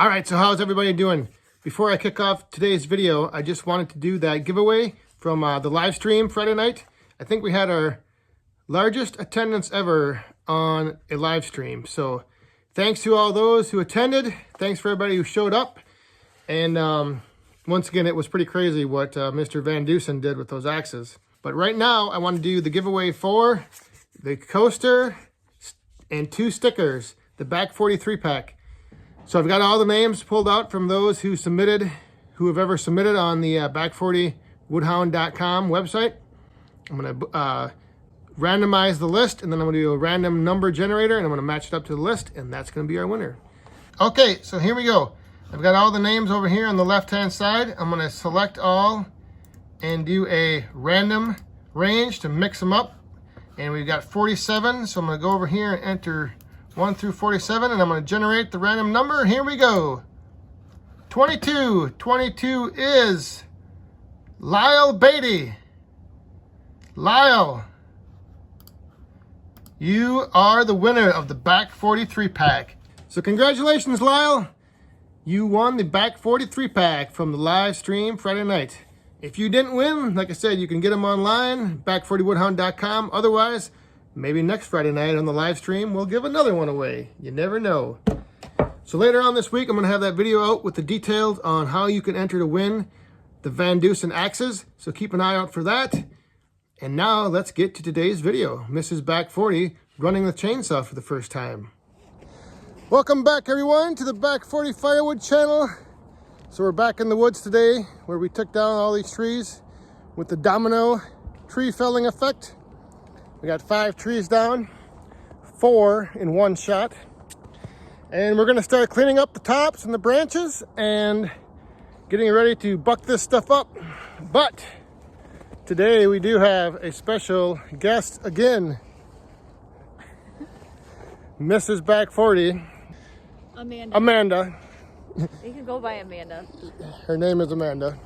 All right, so how's everybody doing? Before I kick off today's video, I just wanted to do that giveaway from the live stream Friday night. I think we had our largest attendance ever on a live stream. So thanks to all those who attended. Thanks for everybody who showed up. And once again, it was pretty crazy what Mr. Van Dusen did with those axes. But right now, I want to do the giveaway for the coaster and 2 stickers, the Back 43 pack. So I've got all the names pulled out from those who have ever submitted on the back40woodhound.com website. I'm going to randomize the list, and then I'm going to do a random number generator, and I'm going to match it up to the list, and that's going to be our winner. Okay, so here we go. I've got all the names over here on the left-hand side. I'm going to select all and do a random range to mix them up. And we've got 47, so I'm going to go over here and enter 1 through 47, and I'm going to generate the random number. Here we go. 22. 22 is Lyle Beatty. Lyle, you are the winner of the Back 43 pack. So congratulations, Lyle. You won the Back 43 pack from the live stream Friday night. If you didn't win, like I said, you can get them online, back40woodhound.com. Otherwise, maybe next Friday night on the live stream, we'll give another one away. You never know. So later on this week, I'm going to have that video out with the details on how you can enter to win the Van Dusen axes. So keep an eye out for that. And now let's get to today's video. Mrs. Back 40 running the chainsaw for the first time. Welcome back, everyone, to the Back 40 Firewood channel. So we're back in the woods today where we took down all these trees with the domino tree felling effect. We got 5 trees down, 4 in one shot. And we're gonna start cleaning up the tops and the branches and getting ready to buck this stuff up. But today we do have a special guest again. Mrs. Back 40. Amanda. You can go by Amanda. Her name is Amanda.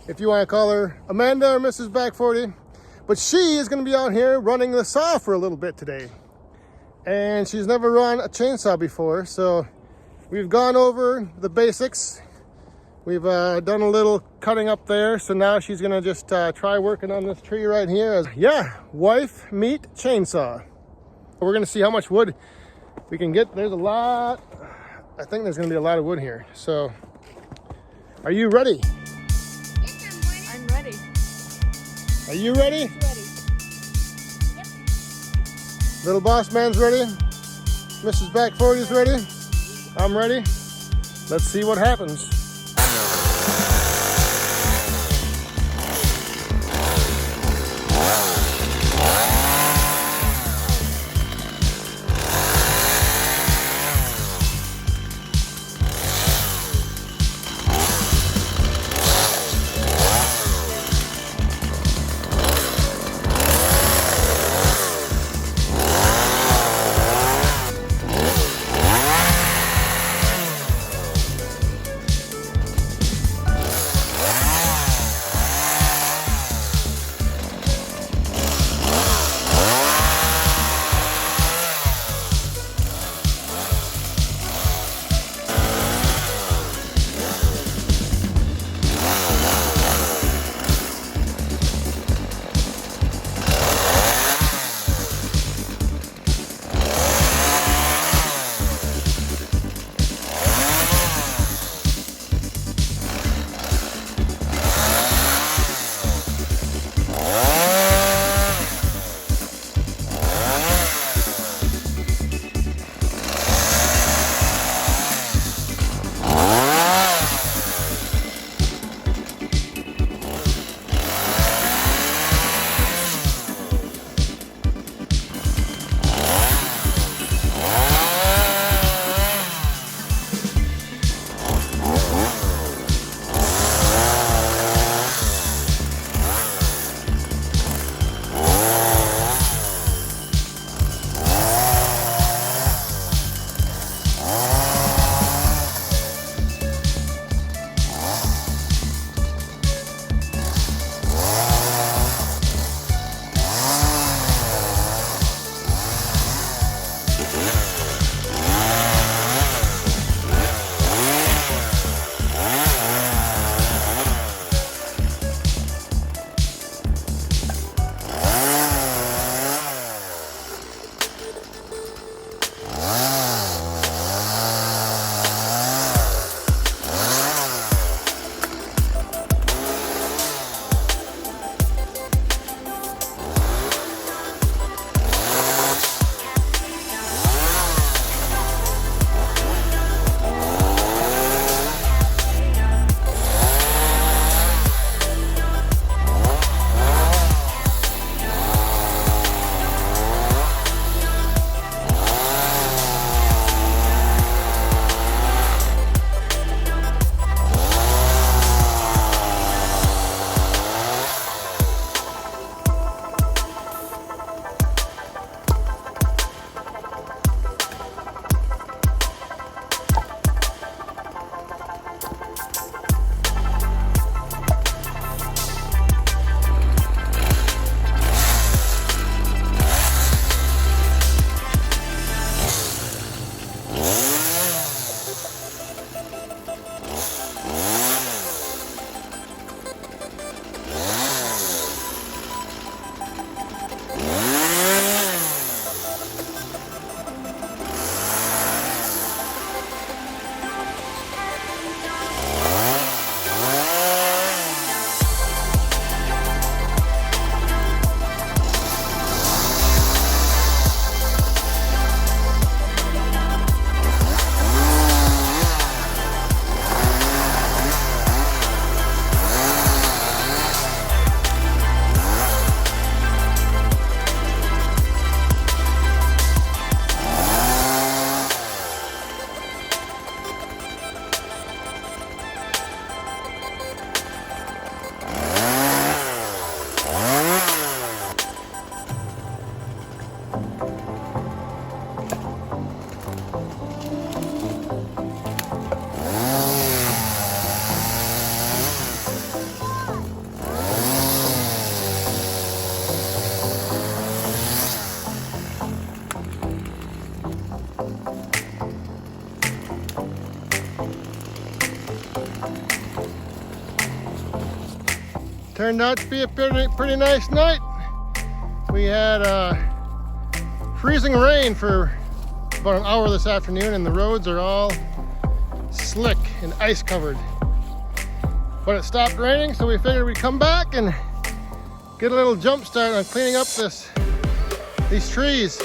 If you want to call her Amanda or Mrs. Back 40. But she is going to be out here running the saw for a little bit today. And she's never run a chainsaw before. So we've gone over the basics. We've done a little cutting up there. So now she's going to just try working on this tree right here. Yeah, wife meet chainsaw. We're going to see how much wood we can get. There's a lot. I think there's going to be a lot of wood here. So are you ready? Yes, I'm ready. Are you ready? Ready. Yep. Little boss man's ready. Mrs. Back 40 is ready. I'm ready. Let's see what happens. Turned out to be a pretty nice night. We had freezing rain for about an hour this afternoon, and the roads are all slick and ice covered. But it stopped raining, so we figured we'd come back and get a little jump start on cleaning up these trees.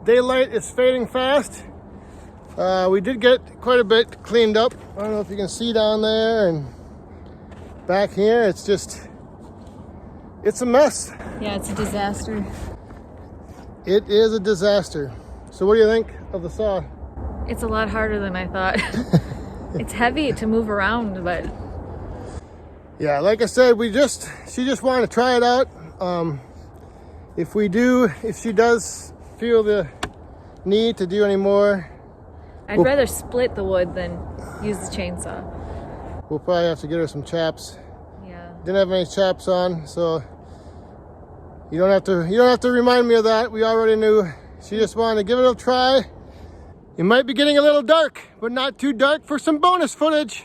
Daylight is fading fast. We did get quite a bit cleaned up. I don't know if you can see down there and back here. It's a mess. Yeah, it's a disaster. It is a disaster. So what do you think of the saw? It's a lot harder than I thought. It's heavy to move around, but yeah, like I said, she just wanted to try it out. If she does feel the need to do any more, I'd rather split the wood than use the chainsaw. we'll probably have to get her some chaps. Yeah. Didn't have any chaps on, so you don't have to remind me of that. We already knew. She just wanted to give it a try. It might be getting a little dark, but not too dark for some bonus footage.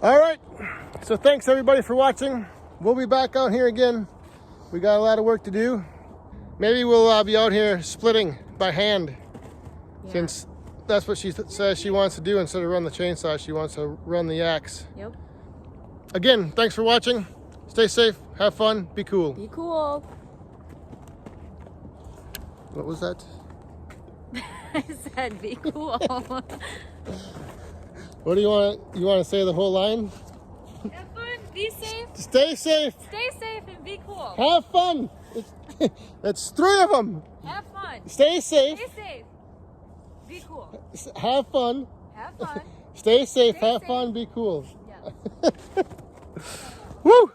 All right, so thanks everybody for watching. We'll be back out here again. We got a lot of work to do. Maybe we'll be out here splitting by hand, since that's what she says she wants to do. Instead of run the chainsaw, she wants to run the axe. Yep. Again, thanks for watching. Stay safe, have fun, be cool. Be cool. What was that? I said be cool. What do you want to say the whole line? Have fun, be safe. Stay safe. Stay safe and be cool. Have fun. That's 3 of them. Have fun. Stay safe. Stay safe. Be cool. Have fun. Have fun. Stay safe. Stay have safe. fun. Be cool. Yeah. Woo!